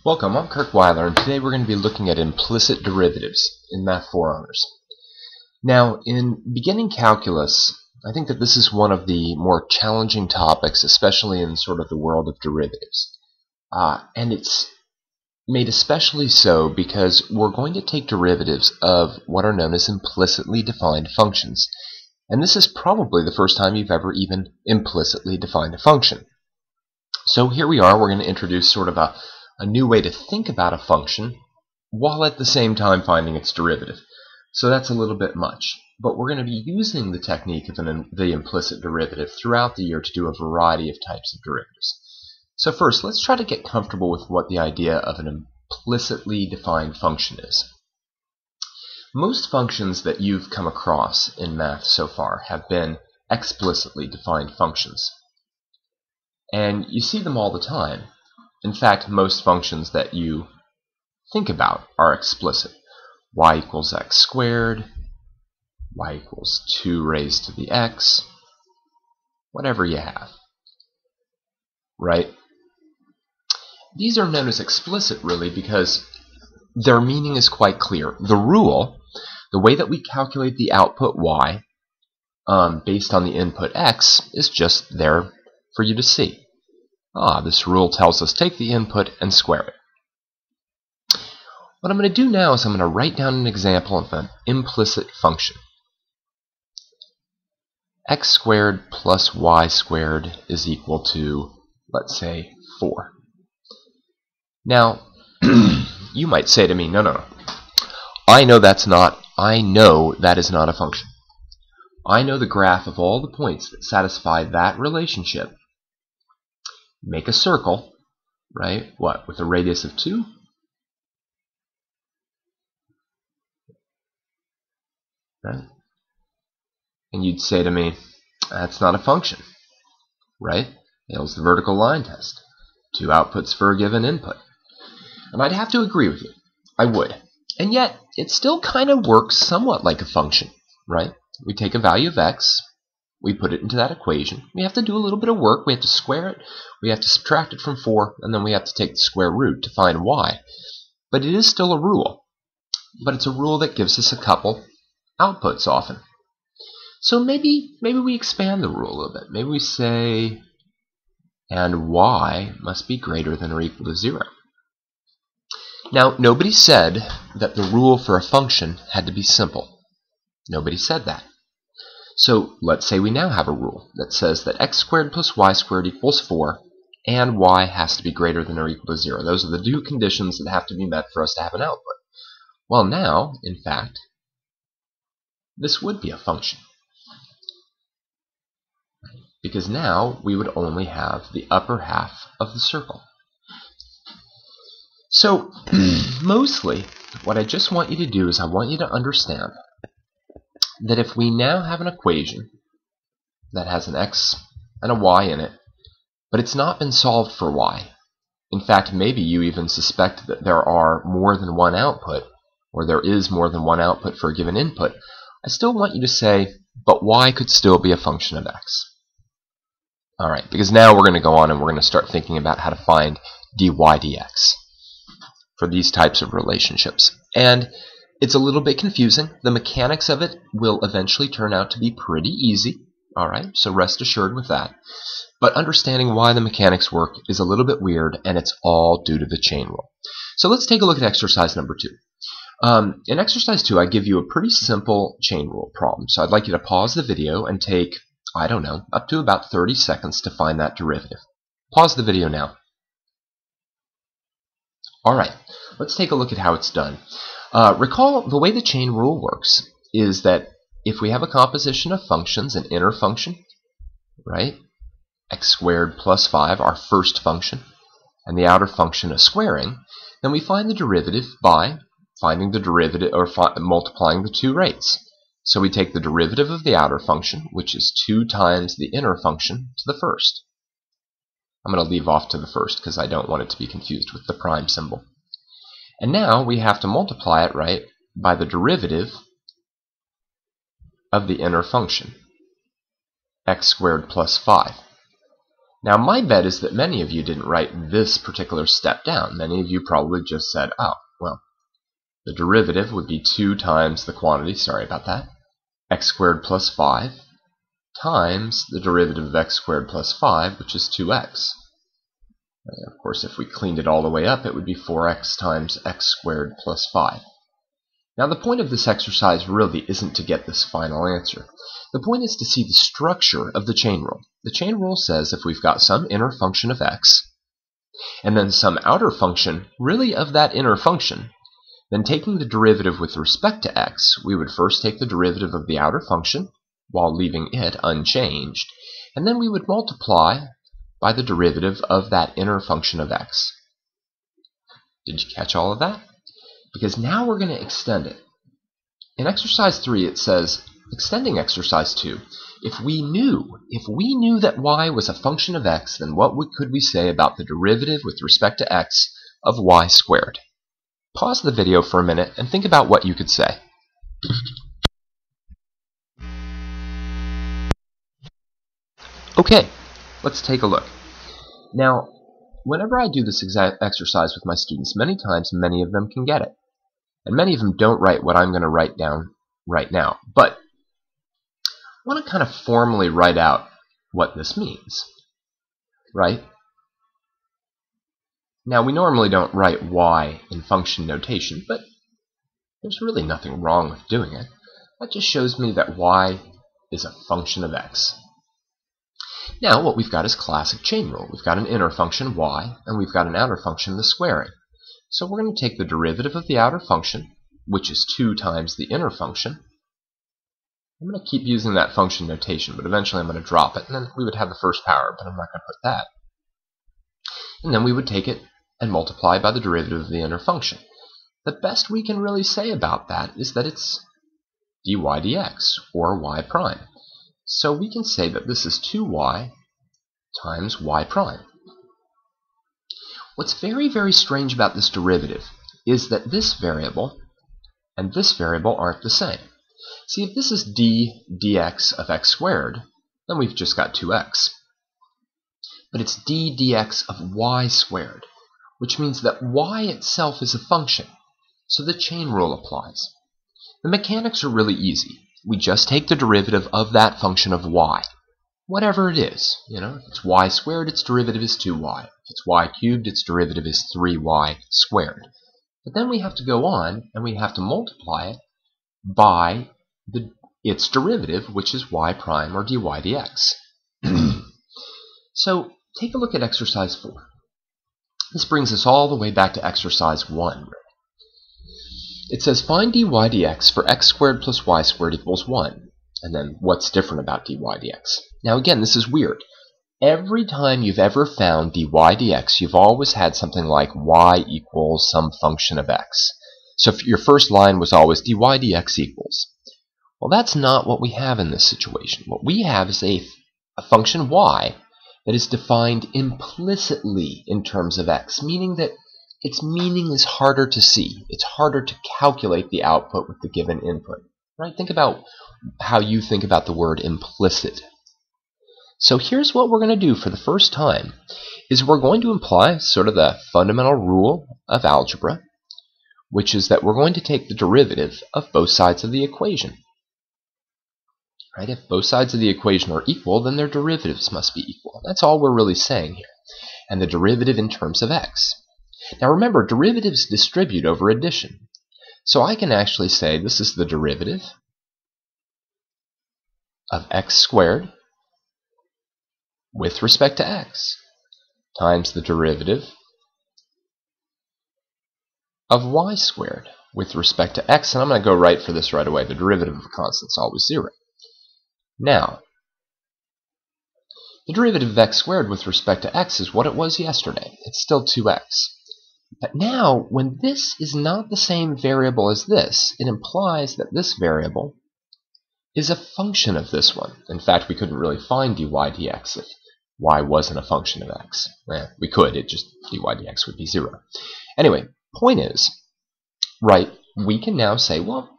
Welcome, I'm Kirk Weiler, and today we're going to be looking at implicit derivatives in Math 4 Honors. Now, in beginning calculus, I think that this is one of the more challenging topics, especially in sort of the world of derivatives. And it's made especially so because we're going to take derivatives of what are known as implicitly defined functions. And this is probably the first time you've ever even implicitly defined a function. So here we are, we're going to introduce sort of a new way to think about a function while at the same time finding its derivative. So that's a little bit much. But we're going to be using the technique of the implicit derivative throughout the year to do a variety of types of derivatives. So first, let's try to get comfortable with what the idea of an implicitly defined function is. Most functions that you've come across in math so far have been explicitly defined functions. And you see them all the time. In fact, most functions that you think about are explicit. Y equals x squared, y equals 2 raised to the x, whatever you have, right? These are known as explicit, really, because their meaning is quite clear. The rule, the way that we calculate the output y based on the input x, is just there for you to see. This rule tells us take the input and square it. What I'm going to do now is I'm going to write down an example of an implicit function. X squared plus y squared is equal to, let's say, 4. Now, you might say to me, no. I know that is not a function. I know the graph of all the points that satisfy that relationship. Make a circle, right? What, with a radius of 2? Right? And you'd say to me, that's not a function, right? Fails the vertical line test. 2 outputs for a given input. And I'd have to agree with you. I would. And yet, it still kind of works somewhat like a function, right? We take a value of x, we put it into that equation. We have to do a little bit of work. We have to square it. We have to subtract it from 4. And then we have to take the square root to find y. But it is still a rule. But it's a rule that gives us a couple outputs often. So maybe we expand the rule a little bit. Maybe we say, and y must be greater than or equal to 0. Now, nobody said that the rule for a function had to be simple. Nobody said that. So let's say we now have a rule that says that x squared plus y squared equals 4, and y has to be greater than or equal to 0. Those are the two conditions that have to be met for us to have an output. Well, now, in fact, this would be a function. Because now we would only have the upper half of the circle. So, mostly, what I just want you to do is I want you to understand that if we now have an equation that has an x and a y in it, but it's not been solved for y. In fact, maybe you even suspect that there are more than one output, or there is more than one output for a given input. I still want you to say, but y could still be a function of x. Alright, because now we're going to go on and we're going to start thinking about how to find dy dx for these types of relationships. And it's a little bit confusing. The mechanics of it will eventually turn out to be pretty easy. Alright, so rest assured with that. But understanding why the mechanics work is a little bit weird, and it's all due to the chain rule. So let's take a look at exercise number 2. In exercise 2, I give you a pretty simple chain rule problem. So I'd like you to pause the video and take, I don't know, up to about 30 seconds to find that derivative. Pause the video now. Alright, let's take a look at how it's done. Recall the way the chain rule works is that if we have a composition of functions, an inner function, right, x squared plus 5, our first function, and the outer function a squaring, then we find the derivative by finding the derivative or multiplying the two rates. So we take the derivative of the outer function, which is 2 times the inner function, to the first. I'm going to leave off to the first because I don't want it to be confused with the prime symbol. And now we have to multiply it, right, by the derivative of the inner function, x squared plus 5. Now, my bet is that many of you didn't write this particular step down. Many of you probably just said, oh, well, the derivative would be 2 times the quantity, sorry about that, x squared plus 5, times the derivative of x squared plus 5, which is 2x. And of course, if we cleaned it all the way up, it would be 4x times x squared plus 5. Now, the point of this exercise really isn't to get this final answer. The point is to see the structure of the chain rule. The chain rule says if we've got some inner function of x, and then some outer function really of that inner function, then taking the derivative with respect to x, we would first take the derivative of the outer function, while leaving it unchanged, and then we would multiply by the derivative of that inner function of x. Did you catch all of that? Because now we're going to extend it. In exercise 3 it says, extending exercise 2, if we knew that y was a function of x, then what could we say about the derivative with respect to x of y squared? Pause the video for a minute and think about what you could say. Okay, let's take a look. Now, whenever I do this exact exercise with my students, many times many of them can get it. And many of them don't write what I'm going to write down right now. But I want to kind of formally write out what this means, right? Now, we normally don't write y in function notation, but there's really nothing wrong with doing it. That just shows me that y is a function of x. Now, what we've got is classic chain rule. We've got an inner function y, and we've got an outer function, the squaring. So we're going to take the derivative of the outer function, which is 2 times the inner function. I'm going to keep using that function notation, but eventually I'm going to drop it, and then we would have the first power, but I'm not going to put that. And then we would take it and multiply by the derivative of the inner function. The best we can really say about that is that it's dy dx, or y prime. So we can say that this is 2y times y prime. What's very, very strange about this derivative is that this variable and this variable aren't the same. See, if this is d dx of x squared, then we've just got 2x. But it's d dx of y squared, which means that y itself is a function, so the chain rule applies. The mechanics are really easy. We just take the derivative of that function of y, whatever it is. You know, if it's y squared, its derivative is 2y. If it's y cubed, its derivative is 3y squared. But then we have to go on, and we have to multiply it by its derivative, which is y prime, or dy dx. So, take a look at exercise 4. This brings us all the way back to exercise 1. It says, find dy dx for x squared plus y squared equals 1. And then, what's different about dy dx? Now again, this is weird. Every time you've ever found dy dx, you've always had something like y equals some function of x. So if your first line was always dy dx equals. Well, that's not what we have in this situation. What we have is a function y that is defined implicitly in terms of x, meaning that its meaning is harder to see. It's harder to calculate the output with the given input. Right? Think about how you think about the word implicit. So here's what we're going to do for the first time, is we're going to imply sort of the fundamental rule of algebra, which is that we're going to take the derivative of both sides of the equation. Right? If both sides of the equation are equal, then their derivatives must be equal. That's all we're really saying here. And the derivative in terms of x. Now remember, derivatives distribute over addition. So I can actually say this is the derivative of x squared with respect to x times the derivative of y squared with respect to x. And I'm going to go right for this right away. The derivative of a constant is always 0. Now, the derivative of x squared with respect to x is what it was yesterday. It's still 2x. But now, when this is not the same variable as this, it implies that this variable is a function of this one. In fact, we couldn't really find dy dx if y wasn't a function of x. We could, it just dy dx would be 0. Anyway, point is, right, we can now say, well,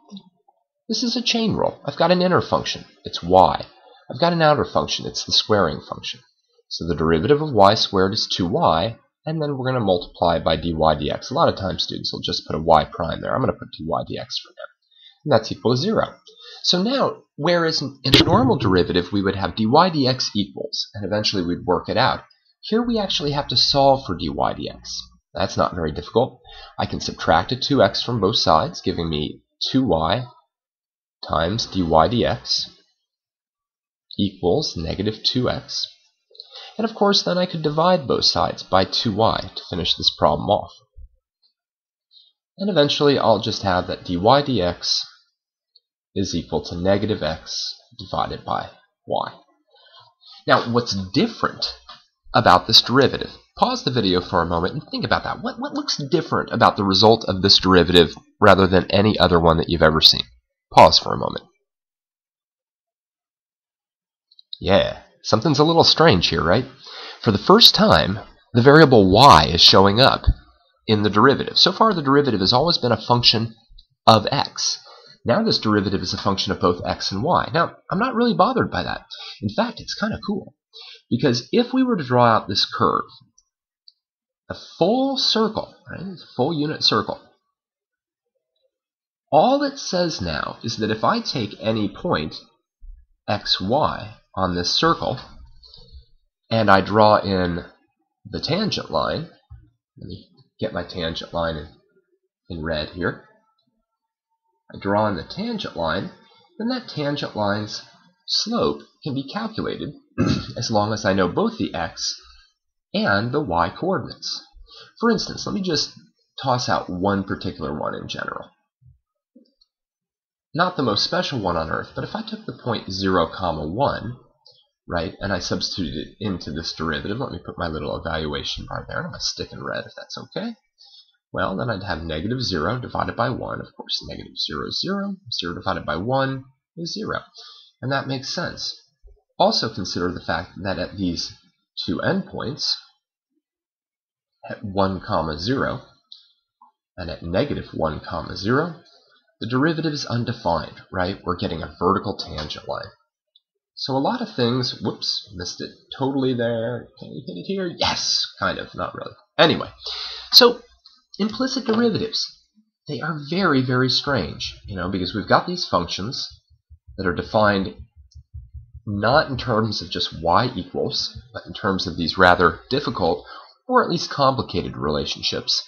this is a chain rule. I've got an inner function, it's y. I've got an outer function, it's the squaring function. So the derivative of y squared is 2y, and then we're going to multiply by dy dx. A lot of times students will just put a y prime there. I'm going to put dy dx for now. And that's equal to 0. So now, whereas in a normal derivative we would have dy dx equals, and eventually we'd work it out, here we actually have to solve for dy dx. That's not very difficult. I can subtract a 2x from both sides, giving me 2y times dy dx equals negative 2x. And of course, then I could divide both sides by 2y to finish this problem off. And eventually, I'll just have that dy dx is equal to negative x divided by y. Now, what's different about this derivative? Pause the video for a moment and think about that. What looks different about the result of this derivative rather than any other one that you've ever seen? Pause for a moment. Yeah, something's a little strange here, right? For the first time, the variable y is showing up in the derivative. So far, the derivative has always been a function of x. Now this derivative is a function of both x and y. Now, I'm not really bothered by that. In fact, it's kind of cool. Because if we were to draw out this curve, a full circle, right, a full unit circle, all it says now is that if I take any point xy on this circle, and I draw in the tangent line, let me get my tangent line in red here, I draw in the tangent line, then that tangent line's slope can be calculated as long as I know both the x and the y coordinates. For instance, let me just toss out one particular one in general. Not the most special one on Earth, but if I took the point 0, 1, right, and I substituted it into this derivative, let me put my little evaluation bar there, and I'm going to stick in red if that's okay. Well, then I'd have negative 0 divided by 1. Of course, negative 0 is 0. 0 divided by 1 is 0. And that makes sense. Also consider the fact that at these two endpoints, at 1, 0, and at negative 1, 0, the derivative is undefined, right? We're getting a vertical tangent line. So a lot of things, whoops, missed it totally there. Can you hit it here? Yes, kind of, not really. Anyway, so implicit derivatives, they are very, very strange, because we've got these functions that are defined not in terms of just y equals, but in terms of these rather difficult, or at least complicated relationships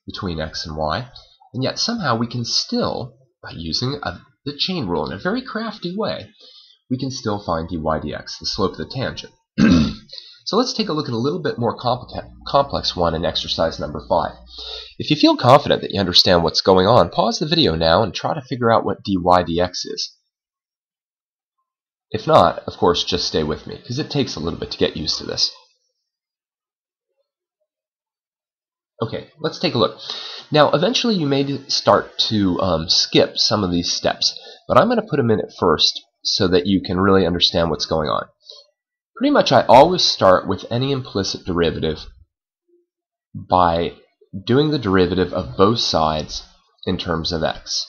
between x and y, and yet somehow we can still, by using the chain rule in a very crafty way, we can still find dy dx, the slope of the tangent. So let's take a look at a little bit more complex one in exercise number 5. If you feel confident that you understand what's going on, pause the video now and try to figure out what dy dx is. If not, of course, just stay with me, because it takes a little bit to get used to this. Okay, let's take a look. Now, eventually you may start to skip some of these steps, but I'm going to put them in at first so that you can really understand what's going on. Pretty much I always start with any implicit derivative by doing the derivative of both sides in terms of x.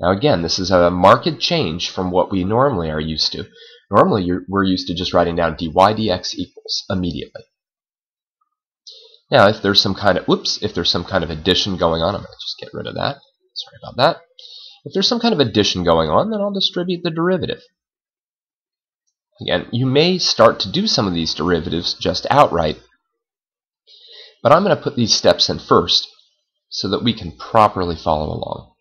Now again, this is a marked change from what we normally are used to. Normally we're used to just writing down dy dx equals immediately. Now if there's some kind of, if there's some kind of addition going on, I'm going to just get rid of that. Sorry about that. If there's some kind of addition going on, then I'll distribute the derivative. Again, you may start to do some of these derivatives just outright, but I'm going to put these steps in first so that we can properly follow along.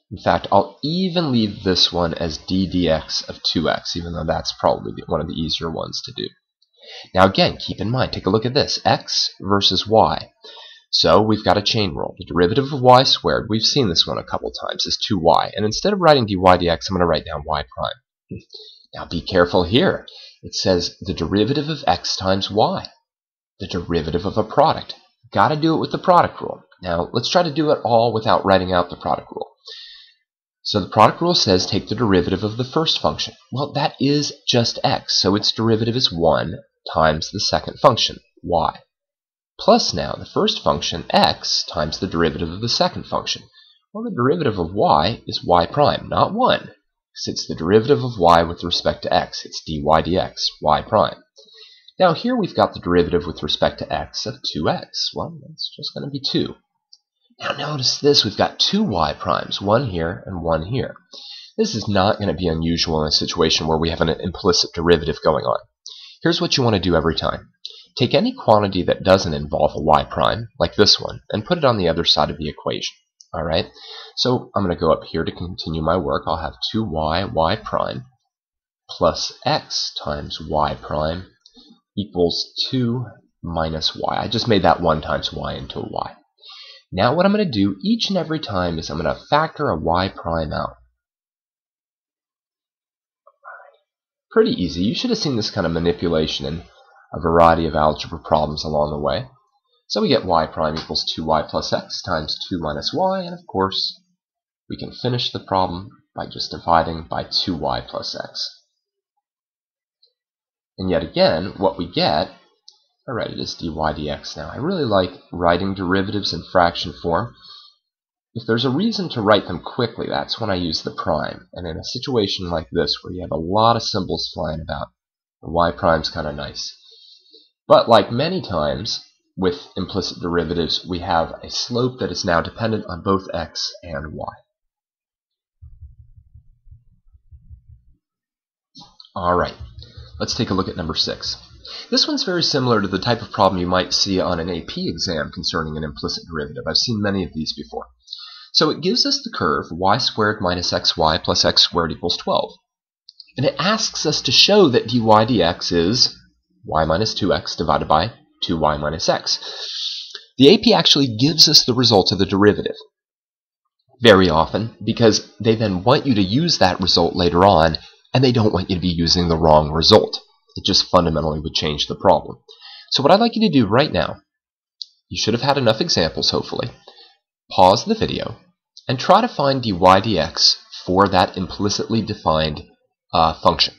In fact, I'll even leave this one as d dx of 2x, even though that's probably one of the easier ones to do. Now again, keep in mind, take a look at this, x versus y. So we've got a chain rule. The derivative of y squared, we've seen this one a couple times, is 2y. And instead of writing dy dx, I'm going to write down y prime. Now be careful here. It says the derivative of x times y. The derivative of a product. Got to do it with the product rule. Now let's try to do it all without writing out the product rule. So the product rule says take the derivative of the first function. Well, that is just x, so its derivative is 1 times the second function, y. Plus now the first function, x, times the derivative of the second function. Well, the derivative of y is y prime, not 1, It's the derivative of y with respect to x. It's dy dx, y prime. Now here we've got the derivative with respect to x of 2x. Well, that's just going to be 2. Now notice this, we've got two y primes, one here and one here. This is not going to be unusual in a situation where we have an implicit derivative going on. Here's what you want to do every time. Take any quantity that doesn't involve a y prime, like this one, and put it on the other side of the equation. Alright, so I'm going to go up here to continue my work. I'll have 2y, y prime, plus x times y prime equals 2 minus y. I just made that 1 times y into a y. Now what I'm going to do each and every time is I'm going to factor a y prime out. Pretty easy. You should have seen this kind of manipulation in a variety of algebra problems along the way. So we get y prime equals 2y plus x times 2 minus y, and of course we can finish the problem by just dividing by 2y plus x. And yet again, what we get, I write it as dy dx now. I really like writing derivatives in fraction form. If there's a reason to write them quickly, that's when I use the prime. And in a situation like this, where you have a lot of symbols flying about, the y prime's kind of nice. But like many times with implicit derivatives, we have a slope that is now dependent on both x and y. Alright, let's take a look at number 6. This one's very similar to the type of problem you might see on an AP exam concerning an implicit derivative. I've seen many of these before. So it gives us the curve y squared minus xy plus x squared equals 12. And it asks us to show that dy dx is y minus 2x divided by 2y minus x. The AP actually gives us the result of the derivative very often because they then want you to use that result later on, and they don't want you to be using the wrong result. It just fundamentally would change the problem. So what I'd like you to do right now, you should have had enough examples hopefully. Pause the video and try to find dy dx for that implicitly defined function.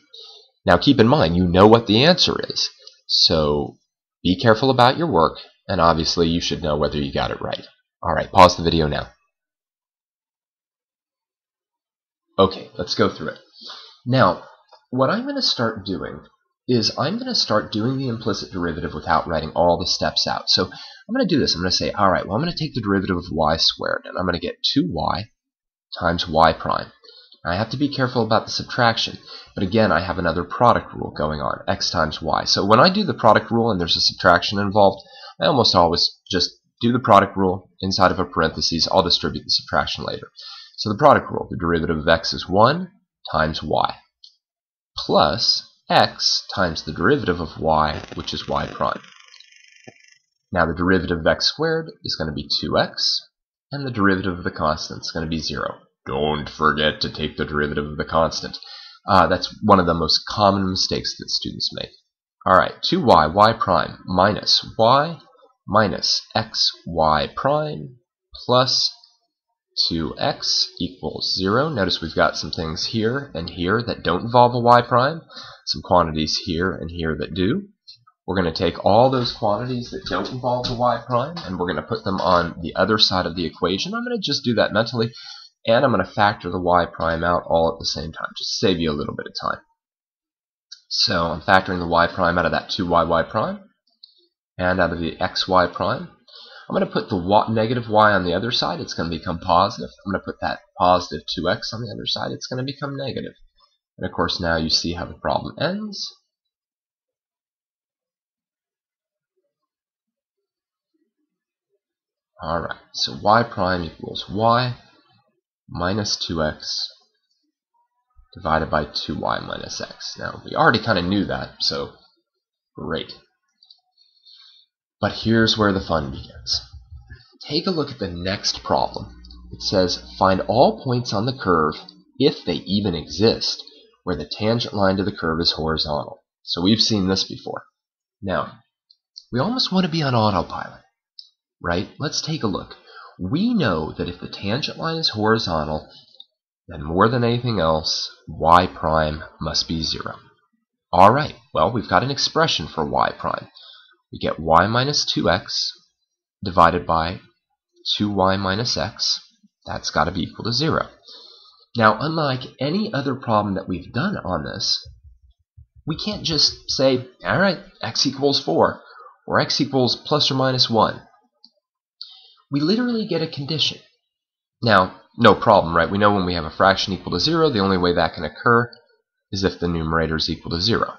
Now keep in mind, you know what the answer is, so be careful about your work, and obviously you should know whether you got it right. Alright, pause the video now. Okay, let's go through it. Now, what I'm going to start doing is I'm going to start doing the implicit derivative without writing all the steps out. So I'm going to do this. I'm going to say, alright, well I'm going to take the derivative of y squared, and I'm going to get 2y times y prime. Now, I have to be careful about the subtraction, but again I have another product rule going on, x times y. So when I do the product rule and there's a subtraction involved, I almost always just do the product rule inside of a parentheses. I'll distribute the subtraction later. So the product rule, the derivative of x is 1 times y, plus x times the derivative of y, which is y prime. Now the derivative of x squared is going to be 2x, and the derivative of the constant is going to be 0. Don't forget to take the derivative of the constant. That's one of the most common mistakes that students make. Alright, 2y, y prime, minus y, minus xy prime, plus 2x equals 0. Notice we've got some things here and here that don't involve a y prime, some quantities here and here that do. We're going to take all those quantities that don't involve the y prime, and we're going to put them on the other side of the equation. I'm going to just do that mentally, and I'm going to factor the y prime out all at the same time, just to save you a little bit of time. So I'm factoring the y prime out of that 2y prime, and out of the xy prime. I'm going to put the negative y on the other side. It's going to become positive. I'm going to put that positive 2x on the other side. It's going to become negative. And of course now you see how the problem ends. Alright, so y prime equals y minus 2x divided by 2y minus x. Now, we already kind of knew that, so great. But here's where the fun begins. Take a look at the next problem. It says, find all points on the curve, if they even exist, where the tangent line to the curve is horizontal. So we've seen this before. Now, we almost want to be on autopilot, right? Let's take a look. We know that if the tangent line is horizontal, then more than anything else, y prime must be 0. Alright, well, we've got an expression for y prime. We get y minus 2x divided by 2y minus x. That's got to be equal to 0. Now, unlike any other problem that we've done on this, we can't just say, all right, x equals 4, or x equals plus or minus 1. We literally get a condition. Now, no problem, right? We know when we have a fraction equal to 0, the only way that can occur is if the numerator is equal to 0.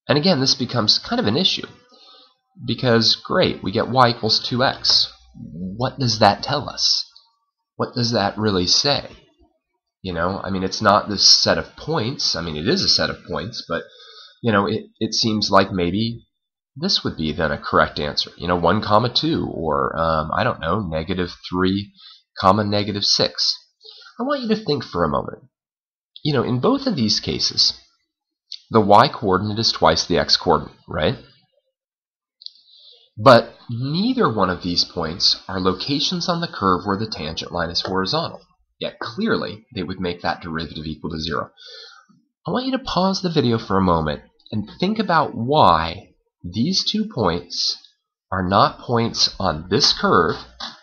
And again, this becomes kind of an issue, because great, we get y equals 2x. What does that tell us? What does that really say? You know, I mean, it's not this set of points. I mean, it is a set of points, but, you know, it seems like maybe this would be then a correct answer. You know, 1, 2, or, I don't know, -3, -6. I want you to think for a moment. You know, in both of these cases, the y-coordinate is twice the x-coordinate, right? But neither one of these points are locations on the curve where the tangent line is horizontal. Yet clearly, they would make that derivative equal to 0. I want you to pause the video for a moment and think about why these 2 points are not points on this curve,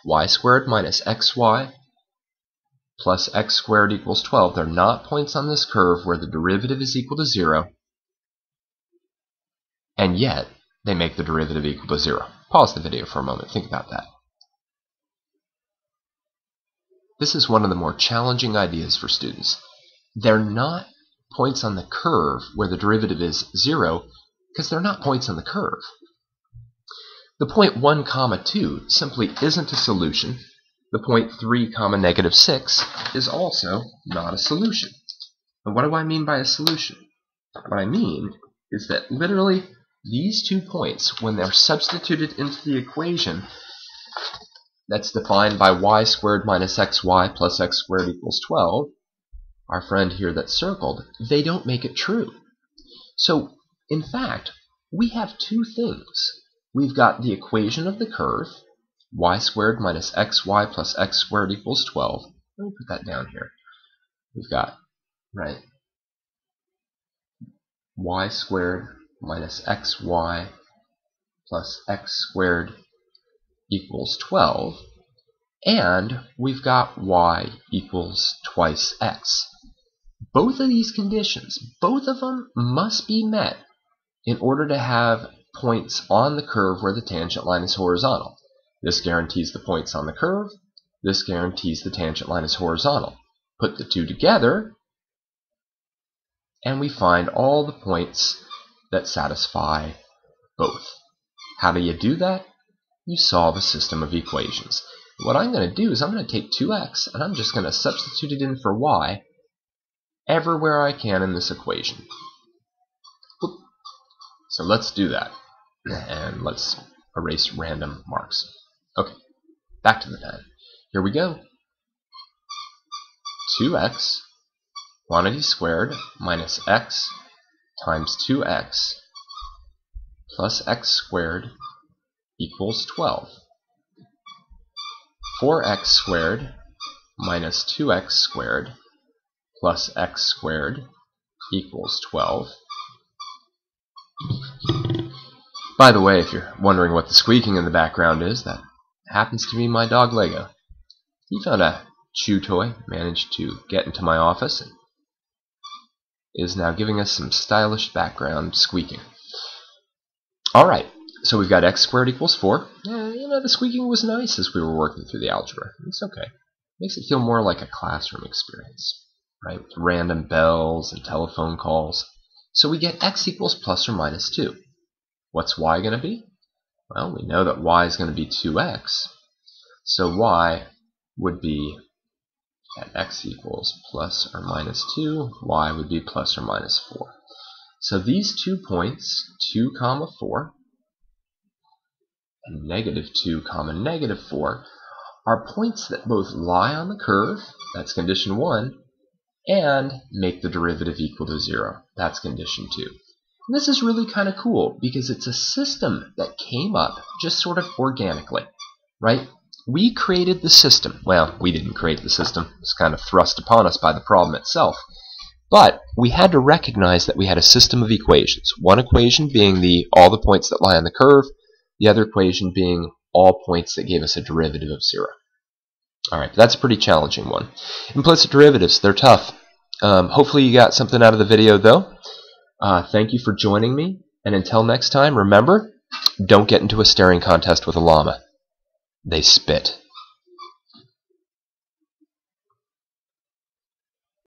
y squared minus xy plus x squared equals 12. They're not points on this curve where the derivative is equal to 0, and yet they make the derivative equal to 0. Pause the video for a moment. Think about that. This is one of the more challenging ideas for students. They're not points on the curve where the derivative is 0 because they're not points on the curve. The point 1, 2 simply isn't a solution. The point 3, -6 is also not a solution. And what do I mean by a solution? What I mean is that literally these 2 points, when they're substituted into the equation that's defined by y squared minus xy plus x squared equals 12, our friend here that's circled, they don't make it true. So, in fact, we have 2 things. We've got the equation of the curve, y squared minus xy plus x squared equals 12. Let me put that down here. We've got, right, y squared minus xy plus x squared equals 12, and we've got y equals twice x. Both of these conditions, both of them must be met in order to have points on the curve where the tangent line is horizontal. This guarantees the points on the curve. This guarantees the tangent line is horizontal. Put the 2 together, and we find all the points that satisfy both. How do you do that? You solve a system of equations. What I'm going to do is I'm going to take 2x and I'm just going to substitute it in for y everywhere I can in this equation. So let's do that. And let's erase random marks. Okay, back to the pen. Here we go. 2x, quantity squared, minus x times 2x plus x squared equals 12. 4x squared minus 2x squared plus x squared equals 12. By the way, if you're wondering what the squeaking in the background is, that happens to be my dog Lego. He found a chew toy, managed to get into my office, and is now giving us some stylish background squeaking. Alright, so we've got x squared equals 4. You know, the squeaking was nice as we were working through the algebra. It's okay. Makes it feel more like a classroom experience, right? With random bells and telephone calls. So we get x equals plus or minus 2. What's y going to be? Well, we know that y is going to be 2x. So y would be at x equals plus or minus 2. Y would be plus or minus 4. So these 2 points, 2, 4, and -2, -4, are points that both lie on the curve, that's condition 1, and make the derivative equal to 0, that's condition 2. And this is really kind of cool because it's a system that came up just sort of organically, right? We created the system. Well, we didn't create the system. It was kind of thrust upon us by the problem itself. But we had to recognize that we had a system of equations. One equation being all the points that lie on the curve, the other equation being all points that gave us a derivative of 0. Alright, that's a pretty challenging one. Implicit derivatives, they're tough. Hopefully you got something out of the video though. Thank you for joining me, and until next time, remember, don't get into a staring contest with a llama. They spit.